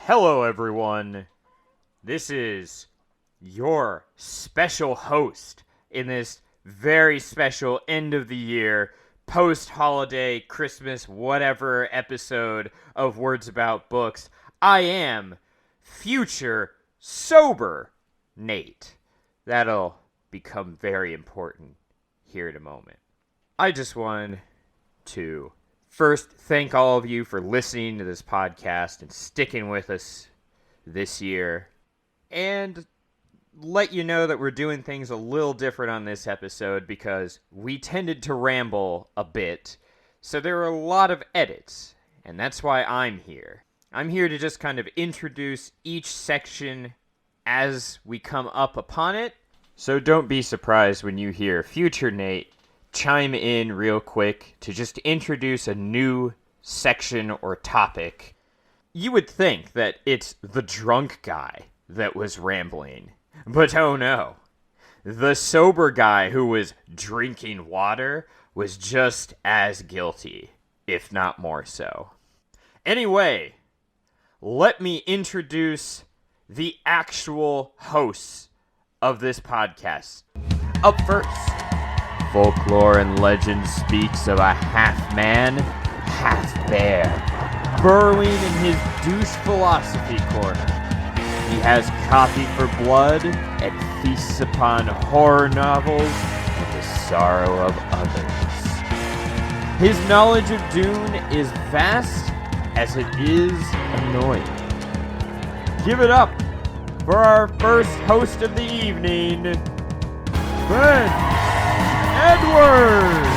Hello, everyone. This is your special host in this very special end of the year, post-holiday, Christmas, whatever episode of Words About Books. I am future sober Nate. That'll become very important here in a moment. I just wanted to first thank all of you for listening to this podcast and sticking with us this year, and let you know that we're doing things a little different on this episode because we tended to ramble a bit, so there are a lot of edits, and that's why I'm here. I'm here to just kind of introduce each section as we come up upon it, so don't be surprised when you hear future Nate chime in real quick to just introduce a new section or topic. You would think that it's the drunk guy that was rambling, but oh no. The sober guy who was drinking water was just as guilty, if not more so. Anyway, let me introduce the actual hosts of this podcast. Up first, folklore and legend speaks of a half-man, half-bear, burrowing in his douche philosophy corner. He has coffee for blood and feasts upon horror novels and the sorrow of others. His knowledge of Dune is vast as it is annoying. Give it up for our first host of the evening, Ben Edward!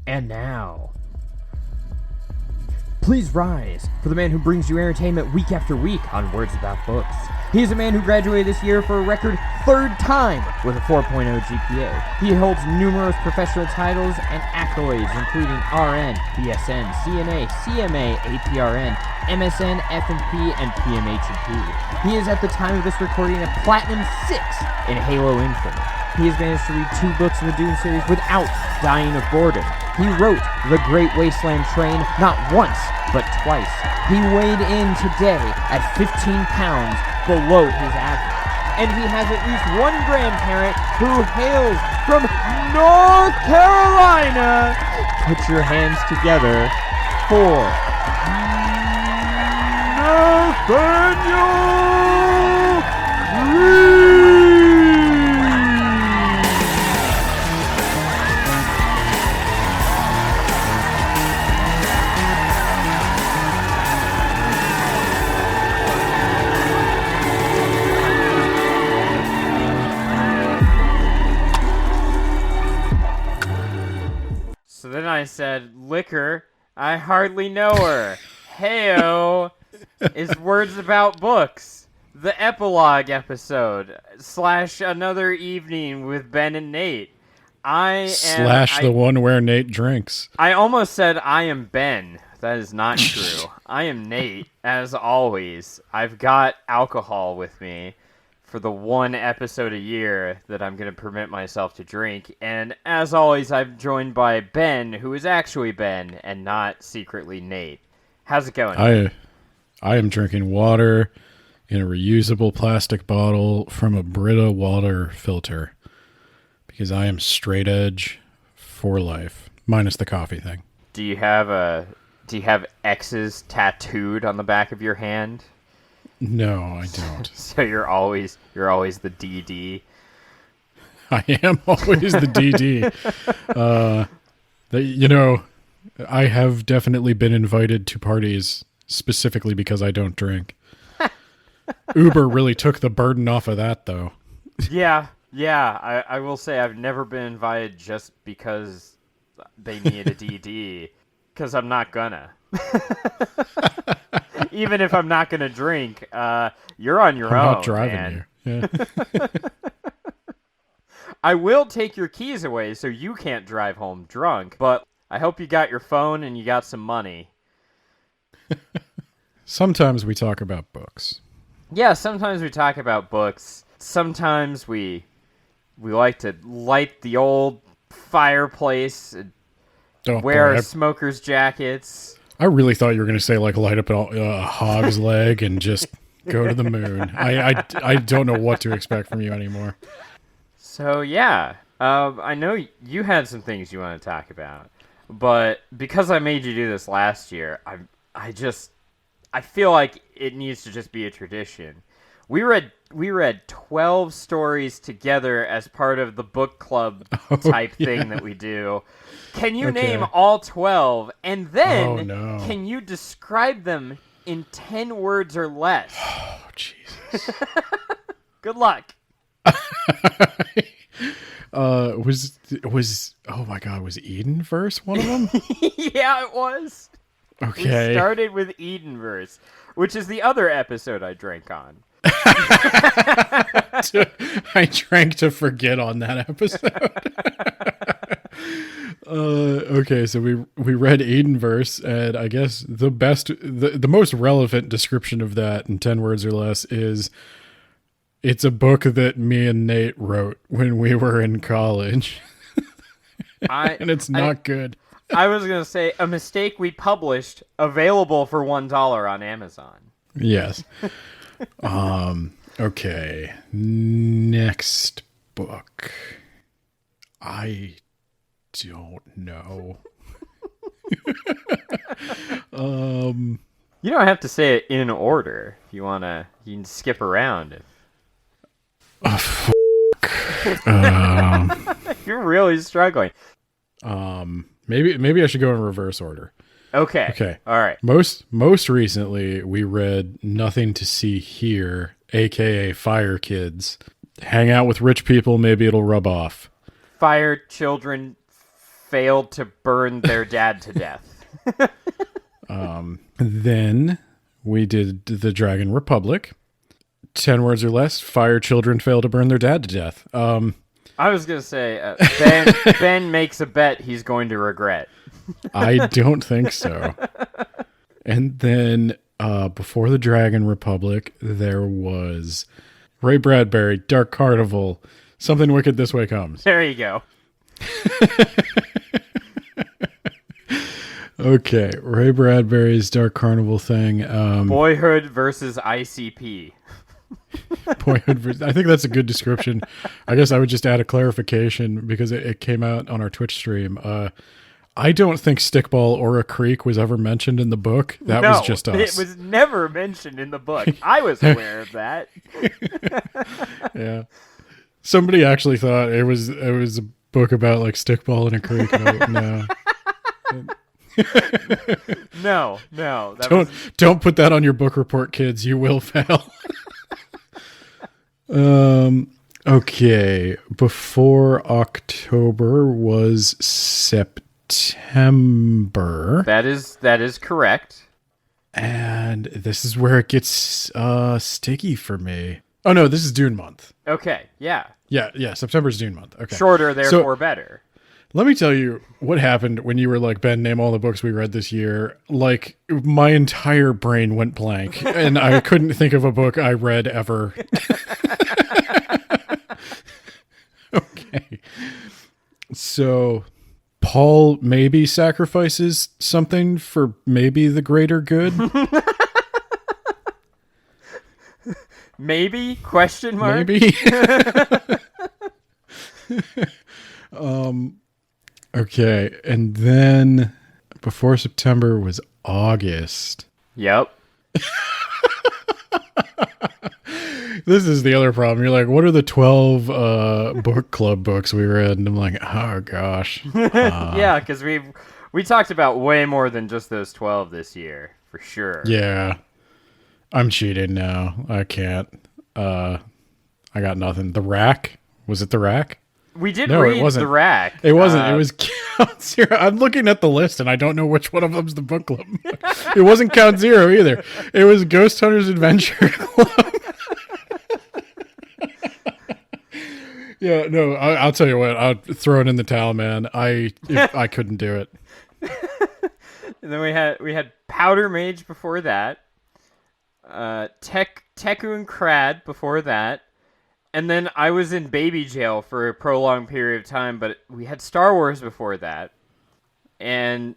And now, please rise for the man who brings you entertainment week after week on Words About Books. He is a man who graduated this year for a record third time with a 4.0 GPA. He holds numerous professional titles and accolades, including RN, BSN, CNA, CMA, APRN, MSN, FNP, and PMH&P. He is at the time of this recording a Platinum 6 in Halo Infinite. He has managed to read 2 books in the Dune series without dying of boredom. He wrote The Great Wasteland Train not once, but twice. He weighed in today at 15 pounds below his average. And he has at least one grandparent who hails from North Carolina. Put your hands together for Nathaniel Reed. So then I said, liquor, I hardly know her. Heyo is Words About Books, the epilogue episode, / another evening with Ben and Nate. / the one where Nate drinks. I almost said I am Ben. That is not true. I am Nate, as always. I've got alcohol with me for the one episode a year that I'm going to permit myself to drink. And as always, I'm joined by Ben, who is actually Ben and not secretly Nate. How's it going? I am drinking water in a reusable plastic bottle from a Brita water filter because I am straight edge for life, minus the coffee thing. Do you have X's tattooed on the back of your hand? No, I don't. So you're always the DD. I am always the DD. I have definitely been invited to parties specifically because I don't drink. Uber really took the burden off of that, though. Yeah. I will say I've never been invited just because they need a DD, because I'm not gonna. Even if I'm not going to drink, you're on your own. I'm not driving man. you. Yeah. I will take your keys away so you can't drive home drunk, but I hope you got your phone and you got some money. Sometimes we talk about books. Yeah, sometimes we talk about books. Sometimes we We like to light the old fireplace, and Oh, wear boy, our smokers' jackets. I really thought you were going to say like light up a hog's leg and just go to the moon. I don't know what to expect from you anymore. So yeah, I know you had some things you want to talk about, but because I made you do this last year, I feel like it needs to just be a tradition. We read 12 stories together as part of the book club type thing that we do. Can you name all 12? And then can you describe them in 10 words or less? Oh, Jesus. Good luck. Was oh my God, was Eden verse one of them? Yeah, it was. Okay. We started with Edenverse, which is the other episode I drank on. I drank to forget on that episode. Okay, so we read Edenverse, and I guess the most relevant description of that in 10 words or less is it's a book that me and Nate wrote when we were in college. And it's not good. I was going to say a mistake we published, available for $1 on Amazon. Yes. Okay. Next book. I don't know. You don't have to say it in order. If you want to, you can skip around. You're really struggling. Maybe I should go in reverse order. Okay. All right. Most recently, we read Nothing to See Here, aka Fire Kids. Hang out with rich people, maybe it'll rub off. Fire children failed to burn their dad to death. Then we did The Dragon Republic. 10 words or less, fire children fail to burn their dad to death. I was going to say, Ben makes a bet he's going to regret. I don't think so. And then before The Dragon Republic, there was Ray Bradbury, Dark Carnival, Something Wicked This Way Comes. There you go. Okay, Ray Bradbury's Dark Carnival thing. Boyhood versus ICP. Boyhood. I think that's a good description. I guess I would just add a clarification because it came out on our Twitch stream. I don't think Stickball or a creek was ever mentioned in the book. That was just us. It was never mentioned in the book. I was aware of that. Yeah. Somebody actually thought it was a book about like Stickball and a creek. No. No. Don't put that on your book report, kids. You will fail. Okay. Before October was September. That is correct. And this is where it gets sticky for me. Oh no, this is Dune month. Okay, yeah. Yeah, September's Dune month. Okay. Shorter, therefore better. Let me tell you what happened when you were like, Ben, name all the books we read this year. Like, my entire brain went blank, and I couldn't think of a book I read ever. Okay. So, Paul maybe sacrifices something for maybe the greater good? Maybe? Question mark? Maybe? Okay, and then before September was August. Yep. This is the other problem. You're like, what are the 12 book club books we read? And I'm like, oh gosh. Yeah, because we talked about way more than just those 12 this year, for sure. Yeah. I'm cheating now. I can't. I got nothing. The Rack? Was it The Rack? We did read it wasn't. The Rack. It wasn't. It was Count Zero. I'm looking at the list, and I don't know which one of them's the book club. It wasn't Count Zero either. It was Ghost Hunters Adventure Club. Yeah, no, I'll tell you what. I'll throw it in the towel, man. I couldn't do it. And then we had Powder Mage before that. Teku and Crad before that. And then I was in baby jail for a prolonged period of time, but we had Star Wars before that. And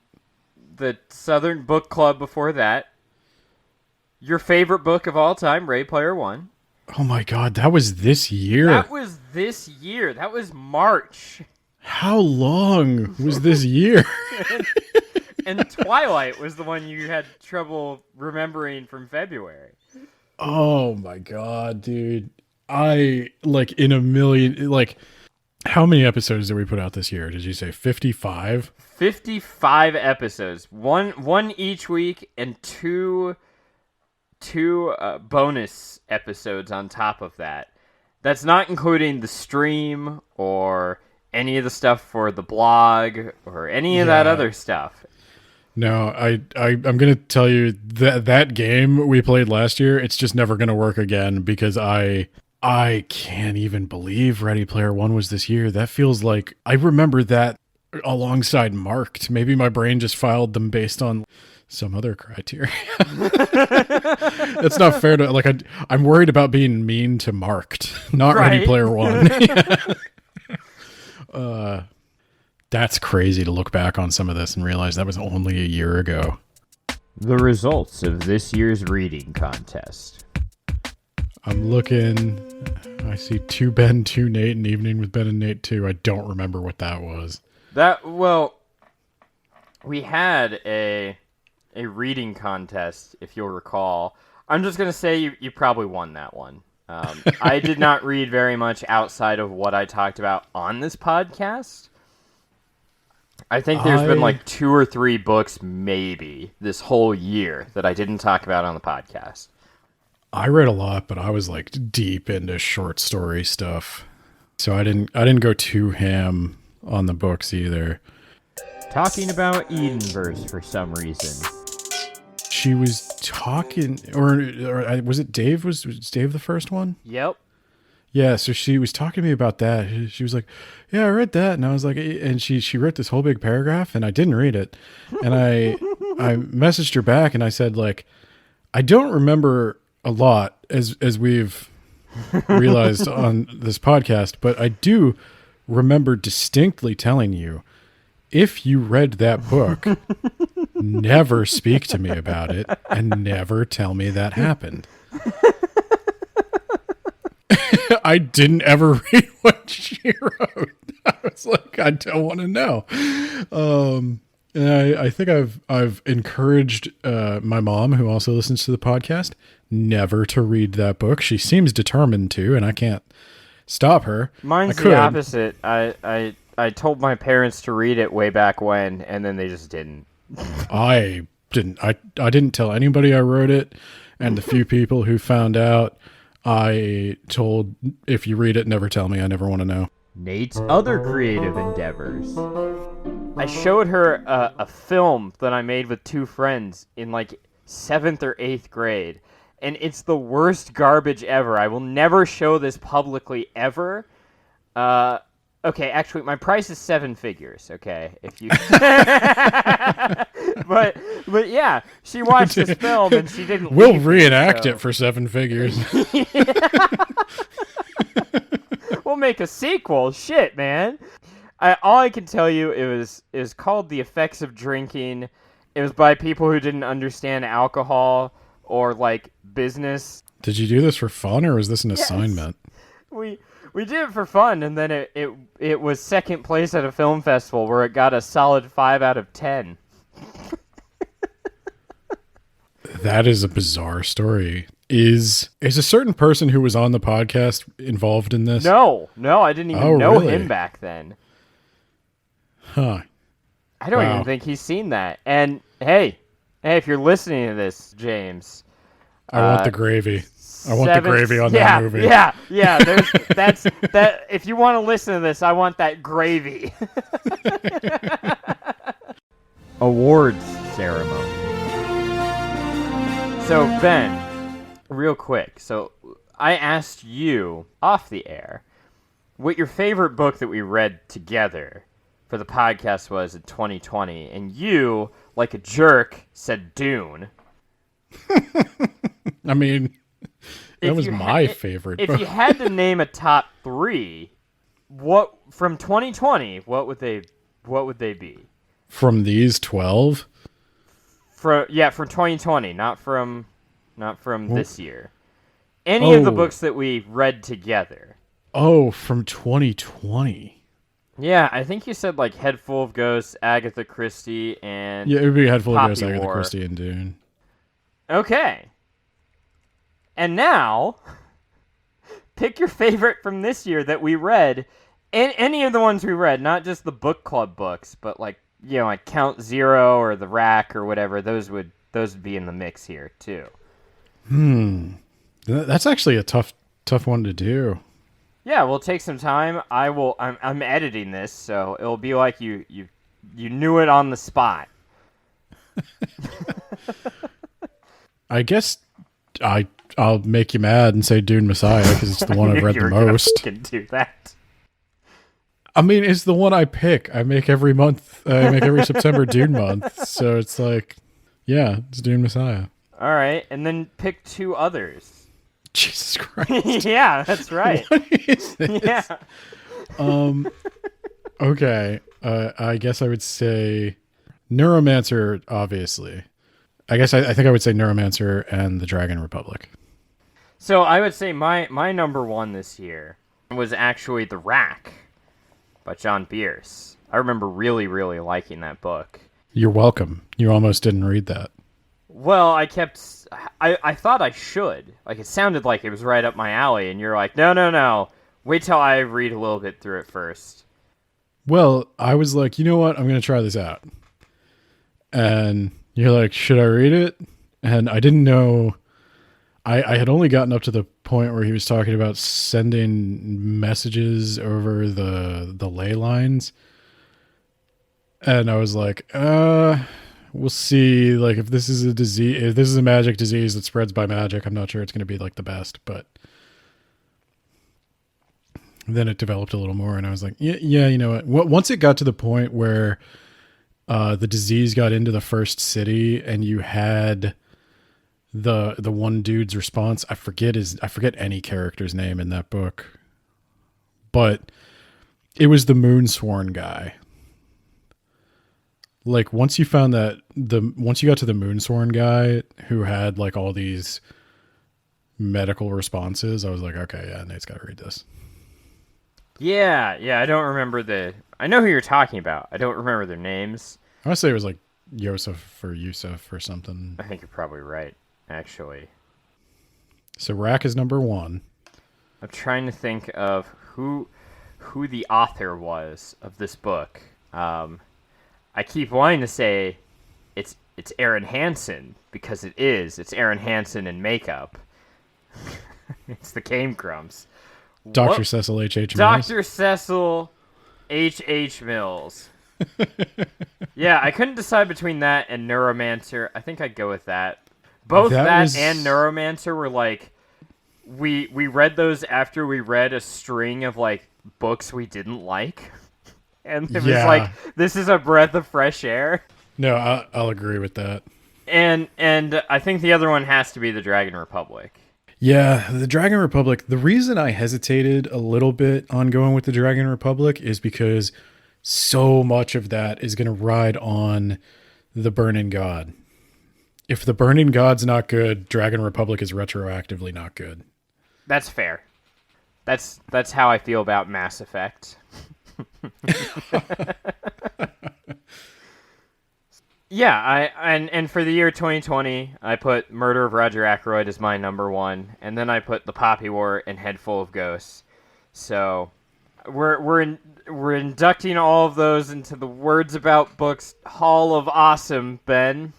the Southern Book Club before that. Your favorite book of all time, Ready Player One. Oh my God, that was this year. That was this year. That was March. How long was this year? And Twilight was the one you had trouble remembering from February. Oh my God, dude. I, like, in a million, like, how many episodes did we put out this year? Did you say 55? 55 episodes. One each week and two bonus episodes on top of that. That's not including the stream or any of the stuff for the blog or any of that other stuff. No, I'm going to tell you that game we played last year, it's just never going to work again because I can't even believe Ready Player One was this year. That feels like I remember that alongside Marked. Maybe my brain just filed them based on some other criteria. That's not fair to, like, I'm worried about being mean to Marked, not right. Ready Player One. That's crazy to look back on some of this and realize that was only a year ago. The results of this year's reading contest. I'm looking. I see 2 Ben, 2 Nate, and Evening with Ben and Nate 2. I don't remember what that was. We had a reading contest, if you'll recall. I'm just going to say you probably won that one. I did not read very much outside of what I talked about on this podcast. I think there's been like 2 or 3 books maybe this whole year that I didn't talk about on the podcast. I read a lot, but I was like deep into short story stuff. So I didn't go too ham on the books either. Talking about Edenverse for some reason. She was talking, or was it Dave? Was Dave the first one? Yep. Yeah, so she was talking to me about that. She was like, yeah, I read that. And I was like, and she wrote this whole big paragraph and I didn't read it. And I messaged her back and I said, like, I don't remember a lot as we've realized on this podcast, but I do remember distinctly telling you, if you read that book, never speak to me about it and never tell me that happened. I didn't ever read what she wrote. I was like, I don't want to know. And I think I've encouraged my mom, who also listens to the podcast, never to read that book. She seems determined to, and I can't stop her. Mine's the opposite. I told my parents to read it way back when, and then they just didn't. I didn't tell anybody I wrote it, and the few people who found out, I told, if you read it, never tell me. I never want to know. Nate's other creative endeavors. I showed her a film that I made with 2 friends in like 7th or 8th grade, and it's the worst garbage ever. I will never show this publicly ever. Okay, actually, my price is 7 figures. Okay, if you. but yeah, she watched this film and she didn't. We'll reenact it for 7 figures. We'll make a sequel. Shit, man. All I can tell you it was called The Effects of Drinking. It was by people who didn't understand alcohol or like business. Did you do this for fun or was this an assignment? We did it for fun, and then it was 2nd place at a film festival where it got a solid 5 out of 10. That is a bizarre story. Is a certain person who was on the podcast involved in this? No, I didn't even know really? him back then. Huh. I don't even think he's seen that. And hey, if you're listening to this, James, I want the gravy. I want the gravy on that movie. Yeah. That's that. If you want to listen to this, I want that gravy. Awards ceremony. So Ben, real quick. So I asked you off the air what your favorite book that we read together for the podcast was in 2020, and you, like a jerk, said Dune. I mean, That was my favorite If book. you had to name a top 3, what from 2020, what would they be? From these 12? From 2020, not from this year. Any of the Oh. books that we read together. Oh, from 2020. Yeah, I think you said like Head Full of Ghosts, Agatha Christie, and Yeah, it would be a Head Full of Ghosts, Poppy Agatha War. Christie, and Dune. Okay. And now, pick your favorite from this year that we read. Any of the ones we read, not just the book club books, but like Count Zero or The Rack or whatever. Those would be in the mix here too. That's actually a tough one to do. Yeah, we'll take some time. I'm editing this, so it'll be like you knew it on the spot. I guess I'll make you mad and say Dune Messiah because it's the one I've read the most. Can do that. I mean, it's the one I pick. I make every month. I make every September Dune month. So it's like, yeah, it's Dune Messiah. All right, and then pick 2 others. Jesus Christ. Yeah, that's right. What is this? Yeah. Okay. I guess I would say Neuromancer, obviously. I guess I think I would say Neuromancer and the Dragon Republic. So I would say my number 1 this year was actually The Rack by John Bierce. I remember really, really liking that book. You're welcome. You almost didn't read that. Well, I thought I should. Like, it sounded like it was right up my alley, and you're like, no. Wait till I read a little bit through it first. Well, I was like, you know what? I'm going to try this out. And you're like, should I read it? And I didn't know. I had only gotten up to the point where he was talking about sending messages over the ley lines. And I was like, we'll see. Like, if this is a disease, if this is a magic disease that spreads by magic, I'm not sure it's going to be like the best. But then it developed a little more, and I was like, yeah, you know what? Once it got to the point where the disease got into the first city, and you had the one dude's response. I forget any character's name in that book, but it was the Moonsworn guy. Like, once you got to the Moonsworn guy who had like all these medical responses, I was like, okay, yeah, Nate's got to read this. Yeah, I don't remember I know who you're talking about. I don't remember their names. I want to say it was like Yusuf or something. I think you're probably right, actually. So Rack is number 1. I'm trying to think of who the author was of this book. I keep wanting to say it's Aaron Hansen, because it's Aaron Hansen in makeup. It's the Game Grumps. Dr. Cecil H.H. Mills. Dr. Cecil H.H. Mills. Yeah, I couldn't decide between that and Neuromancer. I think I'd go with that. Both that and Neuromancer were like, we read those after we read a string of like books we didn't like. And it was like, this is a breath of fresh air. No, I'll agree with that. And I think the other one has to be the Dragon Republic. Yeah, the Dragon Republic. The reason I hesitated a little bit on going with the Dragon Republic is because so much of that is going to ride on the Burning God. If the Burning God's not good, Dragon Republic is retroactively not good. That's fair. That's how I feel about Mass Effect. Yeah, and for the year 2020, I put Murder of Roger Ackroyd as my number 1, and then I put The Poppy War and Head Full of Ghosts. So we're inducting all of those into the Words About Books Hall of Awesome, Ben.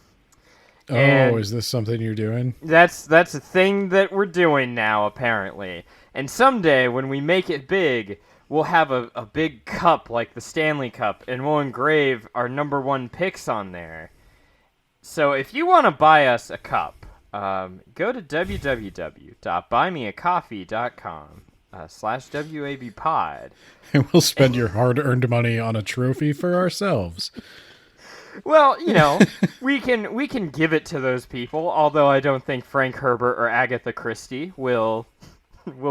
Oh, is this something you're doing? That's a thing that we're doing now, apparently. And someday, when we make it big, we'll have a big cup like the Stanley Cup, and we'll engrave our number 1 picks on there. So if you want to buy us a cup, go to www.buymeacoffee.com/WABpod. And we'll spend your hard-earned money on a trophy for ourselves. Well, we can give it to those people, although I don't think Frank Herbert or Agatha Christie will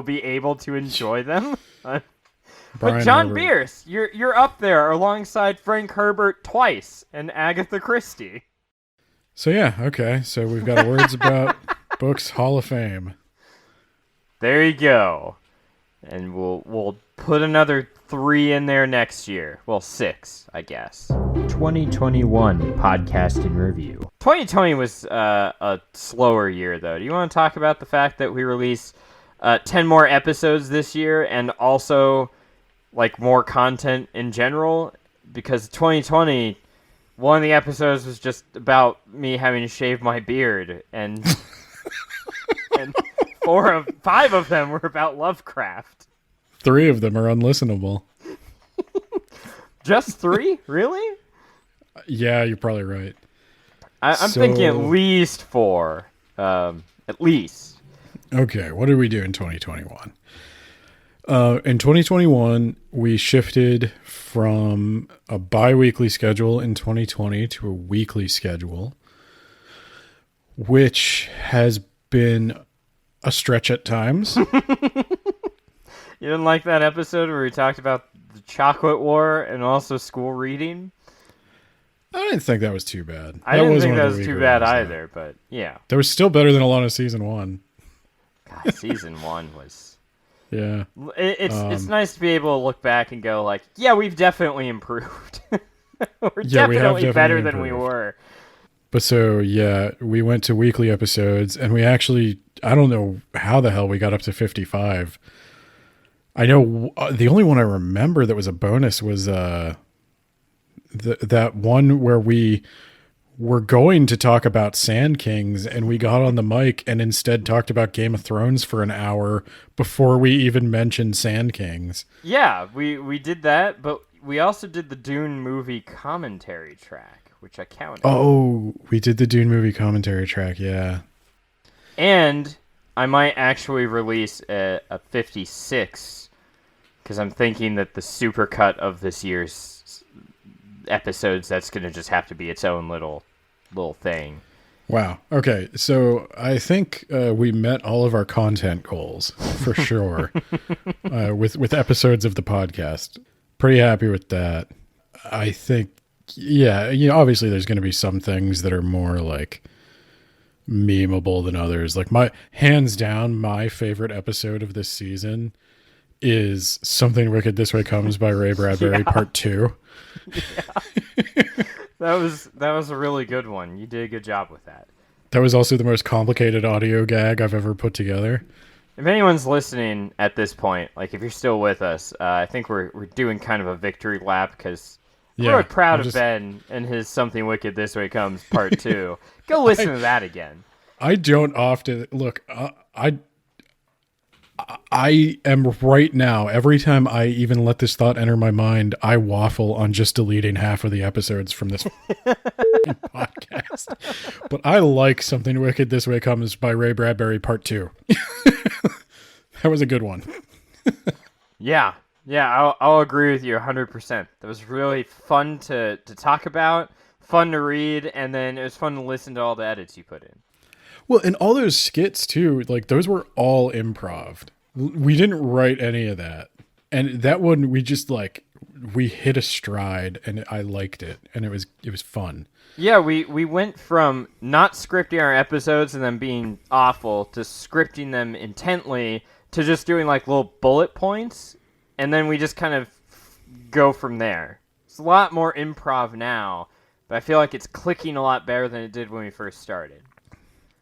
be able to enjoy them. But Brian John Herbert. Bierce, you're up there alongside Frank Herbert twice and Agatha Christie. So yeah, okay. So we've got Words About Books Hall of Fame. There you go. And we'll put another 3 in there next year. Well, 6, I guess. 2021 podcast in review. 2020 was a slower year, though. Do you want to talk about the fact that we released 10 more episodes this year and also like more content in general? Because 2020, one of the episodes was just about me having to shave my beard, and and 5 of them were about Lovecraft. 3 of them are unlistenable. Just 3? Really? Yeah, you're probably right. I'm thinking at least 4. At least. Okay, what did we do in 2021? In 2021, we shifted from a bi-weekly schedule in 2020 to a weekly schedule, which has been a stretch at times. You didn't like that episode where we talked about the chocolate war and also school reading? I didn't think that was too bad. I didn't think that was too bad either, but yeah. That was still better than a lot of season 1. God, season 1 was... Yeah. It's nice to be able to look back and go like, yeah, we've definitely improved. We're definitely better than we were. But so, yeah, we went to weekly episodes, and we actually, I don't know how the hell we got up to 55. I know the only one I remember that was a bonus was that one where we were going to talk about Sand Kings, and we got on the mic and instead talked about Game of Thrones for an hour before we even mentioned Sand Kings. Yeah, we did that, but we also did the Dune movie commentary track, which I counted. Oh, we did the Dune movie commentary track, yeah. And I might actually release a 56, because I'm thinking that the supercut of this year's episodes, that's going to just have to be its own little thing. Wow. Okay, so I think we met all of our content goals for sure with episodes of the podcast. Pretty happy with that. I think, yeah, obviously there's going to be some things that are more like memeable than others. Like hands down, my favorite episode of this season is Something Wicked This Way Comes by Ray Bradbury, Part 2. Yeah. That was a really good one. You did a good job with that. That was also the most complicated audio gag I've ever put together. If anyone's listening at this point, like if you're still with us, I think we're doing kind of a victory lap because we're really proud of Ben and his Something Wicked This Way Comes Part 2. Go listen to that again. I don't often look. I am right now, every time I even let this thought enter my mind, I waffle on just deleting half of the episodes from this podcast. But I like Something Wicked This Way Comes by Ray Bradbury Part 2. That was a good one. Yeah, I'll agree with you 100%. That was really fun to talk about, fun to read, and then it was fun to listen to all the edits you put in. Well, and all those skits too, like those were all improv. We didn't write any of that. And that one we just we hit a stride and I liked it and it was fun. Yeah, we went from not scripting our episodes and them being awful to scripting them intently to just doing like little bullet points and then we just kind of go from there. It's a lot more improv now, but I feel like it's clicking a lot better than it did when we first started.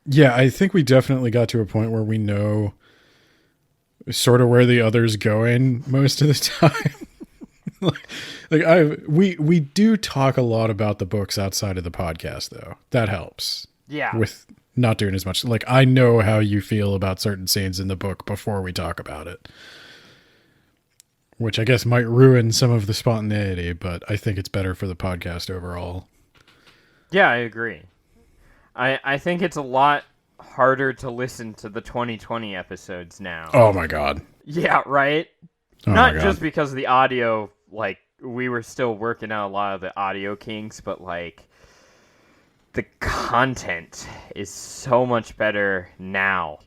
Yeah, I think we definitely got to a point where we know sort of where the other's going most of the time. We do talk a lot about the books outside of the podcast, though. That helps. Yeah. With not doing as much. Like, I know how you feel about certain scenes in the book before we talk about it. Which I guess might ruin some of the spontaneity, but I think it's better for the podcast overall. Yeah, I agree. I think it's a lot harder to listen to the 2020 episodes now. Oh my god. Yeah, right? Oh Not just because of the audio, like, we were still working out a lot of the audio kinks, but, like, the content is so much better now.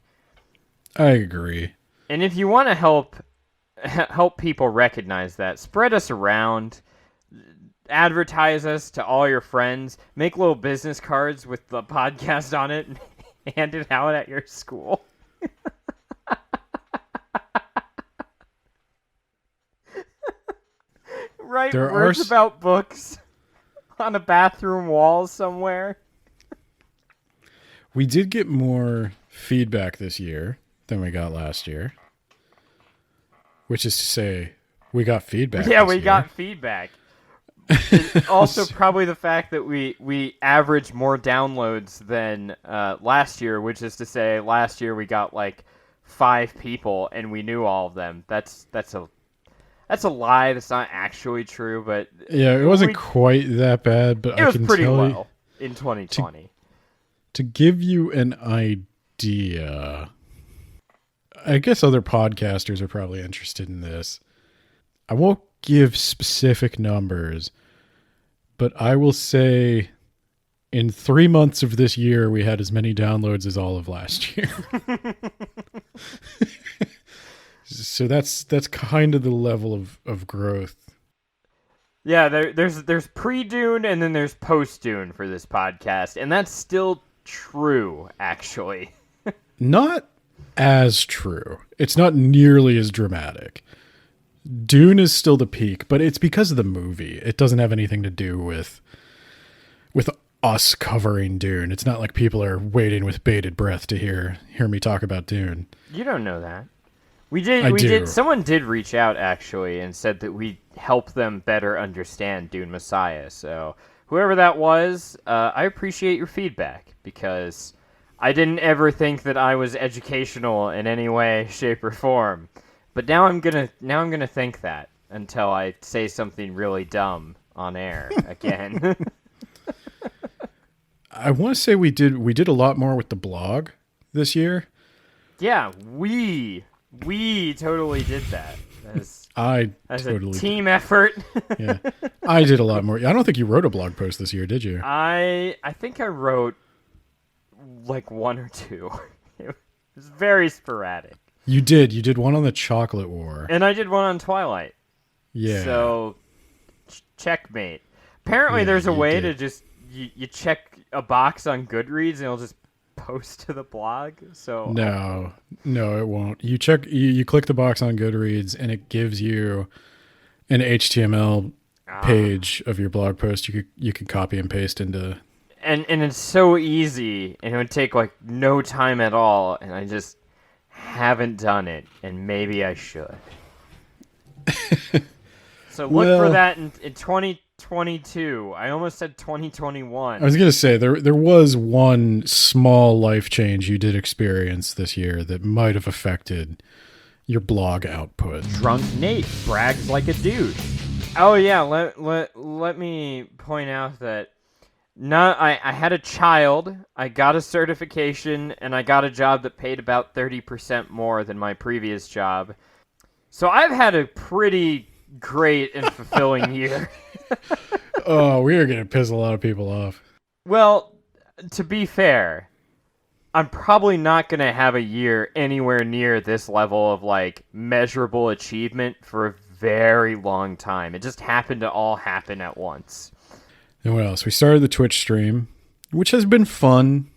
I agree. And if you want to help people recognize that, spread us around, advertise us to all your friends, make little business cards with the podcast on it, and hand it out at your school. Write words about books on a bathroom wall somewhere. We did get more feedback this year than we got last year. Which is to say, we got feedback. Yeah, we got feedback. Also, probably the fact that we averaged more downloads than last year, which is to say, last year we got like 5 people and we knew all of them. That's a lie. That's not actually true, but yeah, it wasn't quite that bad. But it was pretty low in 2020. To give you an idea, I guess other podcasters are probably interested in this. I won't give specific numbers, but I will say in 3 months of this year, we had as many downloads as all of last year. So that's kind of the level of growth. Yeah, there's pre-Dune and then there's post-Dune for this podcast, and that's still true, actually. Not as true. It's not nearly as dramatic. Dune is still the peak, but it's because of the movie. It doesn't have anything to do with us covering Dune. It's not like people are waiting with bated breath to hear me talk about Dune. You don't know that. We did. Someone did reach out actually and said that we help them better understand Dune Messiah. So whoever that was, I appreciate your feedback because I didn't ever think that I was educational in any way, shape, or form. But now I'm gonna think that until I say something really dumb on air again. I want to say we did a lot more with the blog this year. Yeah, we totally did that. As a team effort. Yeah, I did a lot more. I don't think you wrote a blog post this year, did you? I think I wrote like 1 or 2. It was very sporadic. You did one on the Chocolate War, and I did one on Twilight. Yeah. So checkmate. Apparently, there's a way to just you check a box on Goodreads and it'll just post to the blog. So no, it won't. You click the box on Goodreads and it gives you an HTML page of your blog post. You could copy and paste into. And it's so easy, and it would take like no time at all, and I just haven't done it, and maybe I should. So look for that in 2022. I almost said 2021. I was going to say, there was one small life change you did experience this year that might have affected your blog output. Drunk Nate brags like a dude. Oh yeah, let me point out that I had a child, I got a certification, and I got a job that paid about 30% more than my previous job. So I've had a pretty great and fulfilling year. Oh, we are going to piss a lot of people off. Well, to be fair, I'm probably not going to have a year anywhere near this level of like measurable achievement for a very long time. It just happened to all happen at once. And what else? We started the Twitch stream, which has been fun.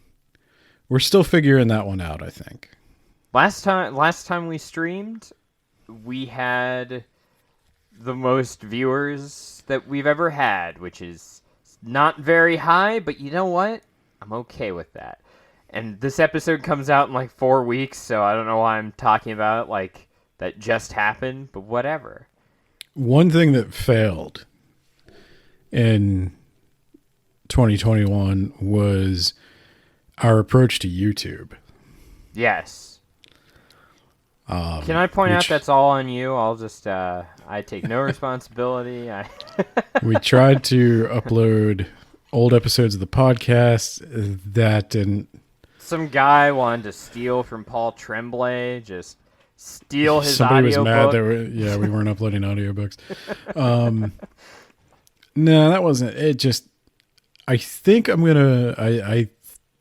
We're still figuring that one out, I think. Last time we streamed, we had the most viewers that we've ever had, which is not very high, but you know what? I'm okay with that. And this episode comes out in like 4 weeks, so I don't know why I'm talking about it like that just happened, but whatever. One thing that failed in 2021 was our approach to YouTube. Yes. Can I point out that's all on you? I'll just, I take no responsibility. We tried to upload old episodes of the podcast that didn't. Some guy wanted to steal from Paul Tremblay, just steal his Somebody was mad audiobook. that we weren't uploading audiobooks. No, that wasn't it. Just I think I'm gonna I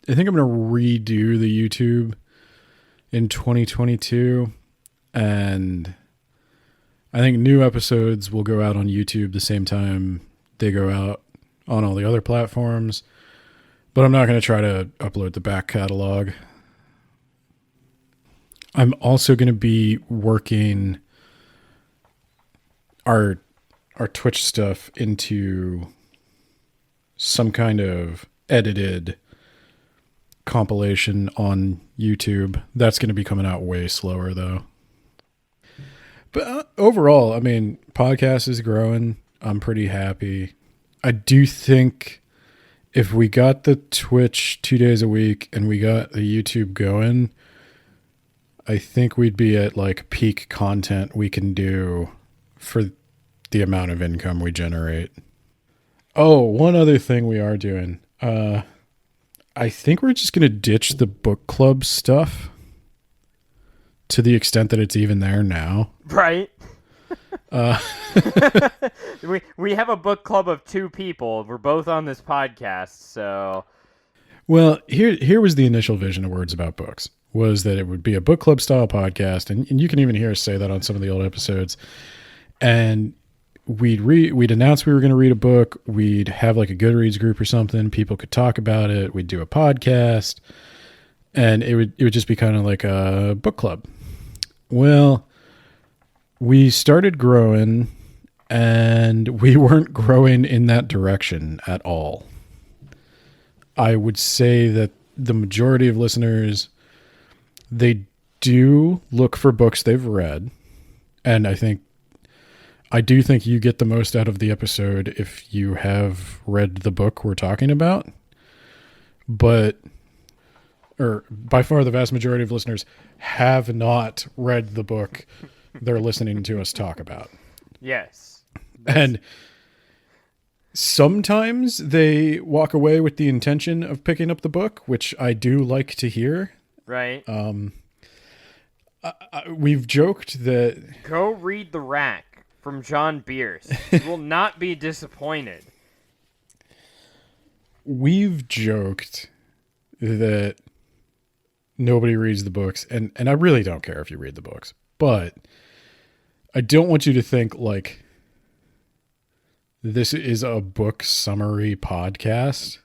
think I'm gonna redo the YouTube in 2022, and I think new episodes will go out on YouTube the same time they go out on all the other platforms. But I'm not going to try to upload the back catalog. I'm also going to be working our Twitch stuff into some kind of edited compilation on YouTube. That's going to be coming out way slower though. But overall, I mean, podcast is growing. I'm pretty happy. I do think if we got the Twitch 2 days a week and we got the YouTube going, I think we'd be at like peak content we can do for the amount of income we generate. Oh, one other thing we are doing. I think we're just going to ditch the book club stuff to the extent that it's even there now. Right. We have a book club of 2 people. We're both on this podcast, so. Well, here was the initial vision of Words About Books, was that it would be a book club style podcast, and you can even hear us say that on some of the old episodes. And we'd announce we were going to read a book. We'd have like a Goodreads group or something. People could talk about it. We'd do a podcast, and it would just be kind of like a book club. Well, we started growing, and we weren't growing in that direction at all. I would say that the majority of listeners, they do look for books they've read. And I do think you get the most out of the episode if you have read the book we're talking about. Or by far the vast majority of listeners have not read the book they're listening to us talk about. Yes. And sometimes they walk away with the intention of picking up the book, which I do like to hear. Right. We've joked that... Go read The Rack from John Bierce. You will not be disappointed. We've joked that nobody reads the books, and I really don't care if you read the books, but I don't want you to think like this is a book summary podcast.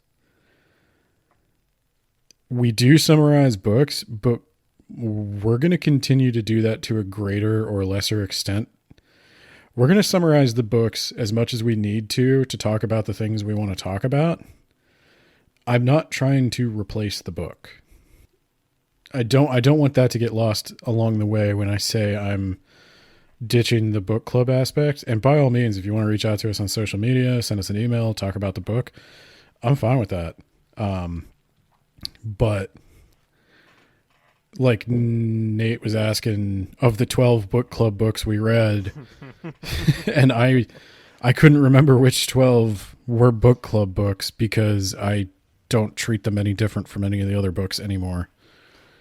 We do summarize books, but we're going to continue to do that to a greater or lesser extent. We're going to summarize the books as much as we need to talk about the things we want to talk about. I'm not trying to replace the book. I don't want that to get lost along the way when I say I'm ditching the book club aspect. And by all means, if you want to reach out to us on social media, send us an email, talk about the book, I'm fine with that. But like Nate was asking, of the 12 book club books we read, and I couldn't remember which 12 were book club books because I don't treat them any different from any of the other books anymore.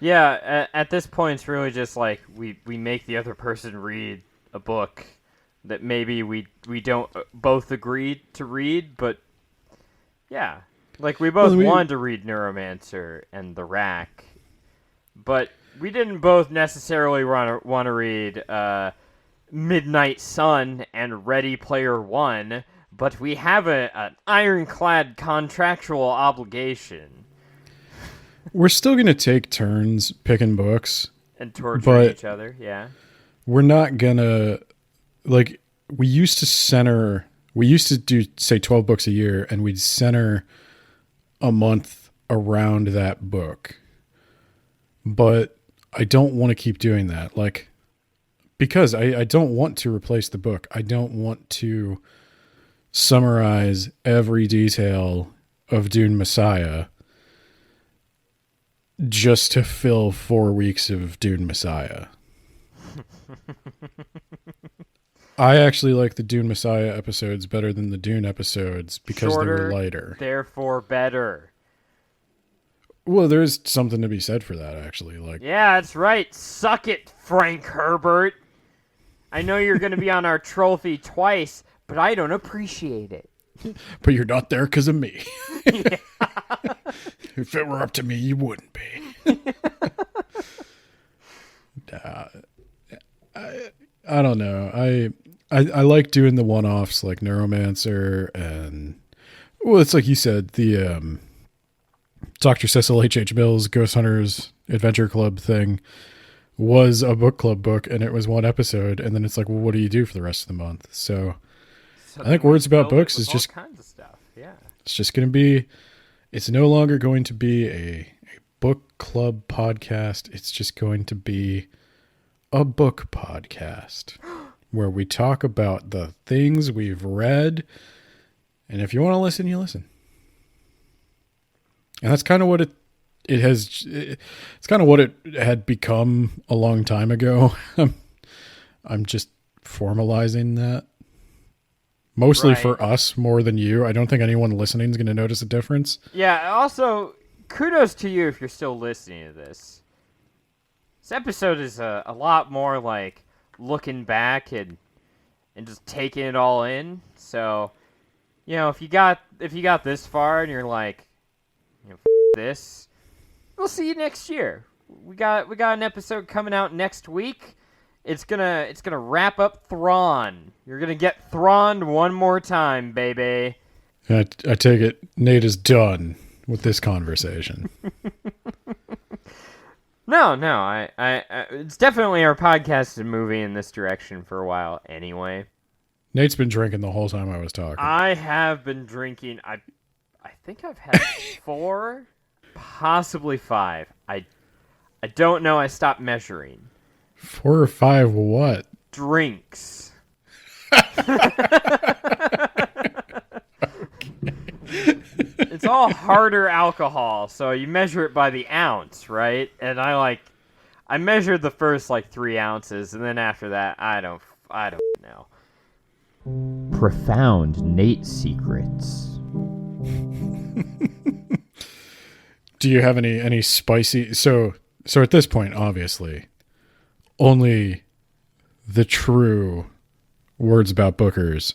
Yeah, at this point, it's really just like we make the other person read a book that maybe we don't both agree to read, but yeah. Like, we both wanted to read Neuromancer and The Rack, but we didn't both necessarily want to read Midnight Sun and Ready Player One, but we have an ironclad contractual obligation. We're still going to take turns picking books. And torturing each other, yeah. We're not going to, like, we used to do, say, 12 books a year, and we'd center a month around that book. But I don't want to keep doing that. Like, because I don't want to replace the book. I don't want to summarize every detail of Dune Messiah just to fill 4 weeks of Dune Messiah. I actually like the Dune Messiah episodes better than the Dune episodes because Shorter, they were lighter. Therefore better. Well, there's something to be said for that, actually. Like, yeah, that's right. Suck it, Frank Herbert. I know you're going to be on our trophy twice, but I don't appreciate it. But you're not there because of me. Yeah. If it were up to me, you wouldn't be. I don't know. I like doing the one-offs like Neuromancer and, well, it's like you said, the Dr. Cecil H.H. Mills Ghost Hunters Adventure Club thing was a book club book, and it was one episode, and then it's like, well, what do you do for the rest of the month? So I think Words About Books is just all kinds of stuff. Yeah. It's just going to be, it's no longer going to be a book club podcast. It's just going to be a book podcast where we talk about the things we've read. And if you want to listen, you listen. And that's kind of what it's kind of what it had become a long time ago. I'm just formalizing that. Mostly Right. for us more than you. I don't think anyone listening is going to notice a difference. Yeah, also, kudos to you if you're still listening to this. This episode is a lot more like looking back and just taking it all in. So, you know, if you got this far and you're like, you know, this, we'll see you next year. We got an episode coming out next week. It's gonna wrap up Thrawn. You're gonna get Thrawned one more time, baby. I take it Nate is done with this conversation. No, I it's definitely our podcast is moving in this direction for a while anyway. Nate's been drinking the whole time I was talking. I have been drinking. I think I've had 4, possibly 5. I don't know. I stopped measuring. 4 or 5 what? Drinks. It's all harder alcohol, so you measure it by the ounce, right? And I measured the first 3 ounces, and then after that, I don't know. Profound Nate secrets. Do you have any spicy? So at this point, obviously, only the true Words About Bookers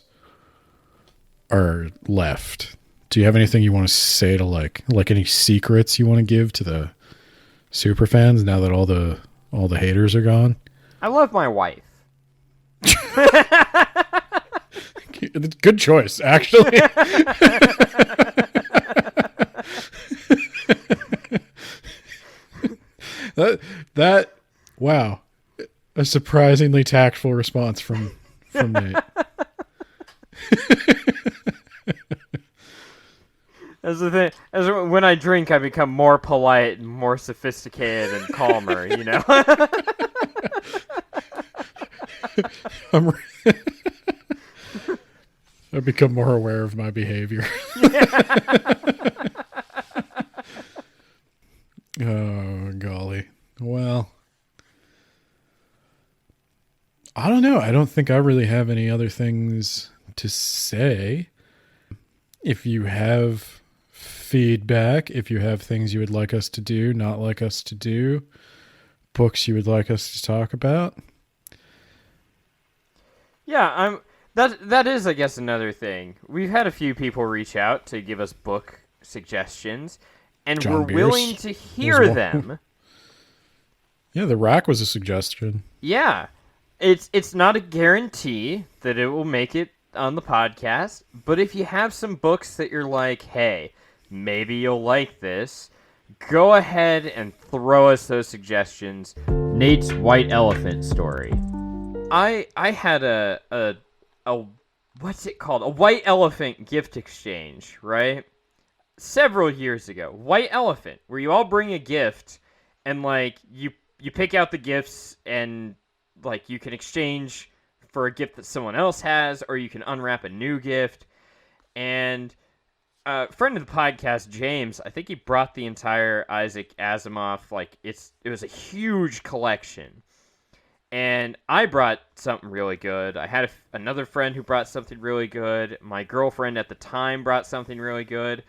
are left. Do you have anything you want to say to like any secrets you want to give to the super fans now that all the haters are gone? I love my wife. Good choice, actually. that wow, a surprisingly tactful response from Nate. That's the thing. When I drink, I become more polite and more sophisticated and calmer, you know? I've become more aware of my behavior. Oh, golly. Well, I don't know. I don't think I really have any other things to say. If you have feedback, if you have things you would like us to do, not like us to do, books you would like us to talk about. Yeah, that is, I guess, another thing. We've had a few people reach out to give us book suggestions, and John we're Bierce willing to hear was one. them. Yeah, the rack was a suggestion. Yeah. It's not a guarantee that it will make it on the podcast, but if you have some books that you're like, hey, maybe you'll like this, go ahead and throw us those suggestions. Nate's White Elephant story. I had a what's it called? A White Elephant gift exchange, right? Several years ago. White Elephant, where you all bring a gift and you pick out the gifts and you can exchange for a gift that someone else has, or you can unwrap a new gift. And a friend of the podcast, James, I think he brought the entire Isaac Asimov. It was a huge collection. And I brought something really good. I had another friend who brought something really good. My girlfriend at the time brought something really good.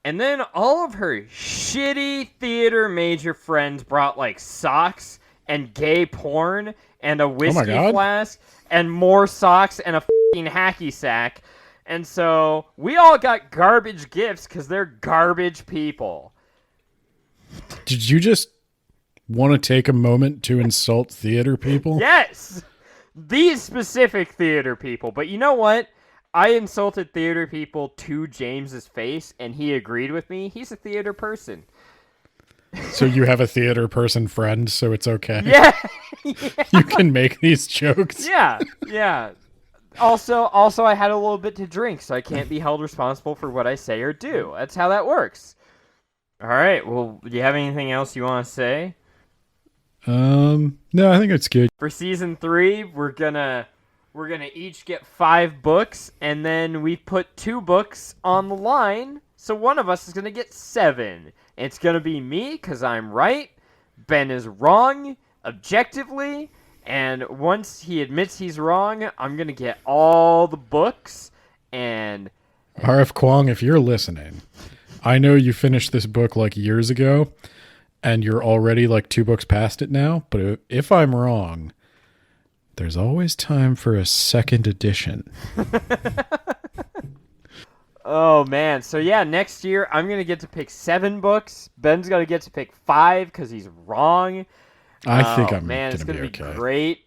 And then all of her shitty theater major friends brought socks and gay porn and a whiskey flask and more socks and a fucking hacky sack. And so we all got garbage gifts because they're garbage people. Did you just want to take a moment to insult theater people? Yes! These specific theater people. But you know what? I insulted theater people to James's face, and he agreed with me. He's a theater person. So you have a theater person friend, so it's okay. Yeah! You can make these jokes. Yeah. Also, I had a little bit to drink, so I can't be held responsible for what I say or do. That's how that works. All right. Well, do you have anything else you want to say? No, I think it's good. For season 3, we're gonna each get 5 books, and then we put 2 books on the line. So one of us is gonna get 7. It's gonna be me because I'm right. Ben is wrong objectively. And once he admits he's wrong, I'm going to get all the books and... RF Kwong, if you're listening, I know you finished this book like years ago, and you're already like 2 books past it now, but if I'm wrong, there's always time for a second edition. Oh, man. So, yeah, next year, I'm going to get to pick 7 books. Ben's going to get to pick 5 because he's wrong. I think I'm man, going it's to gonna be be okay. great.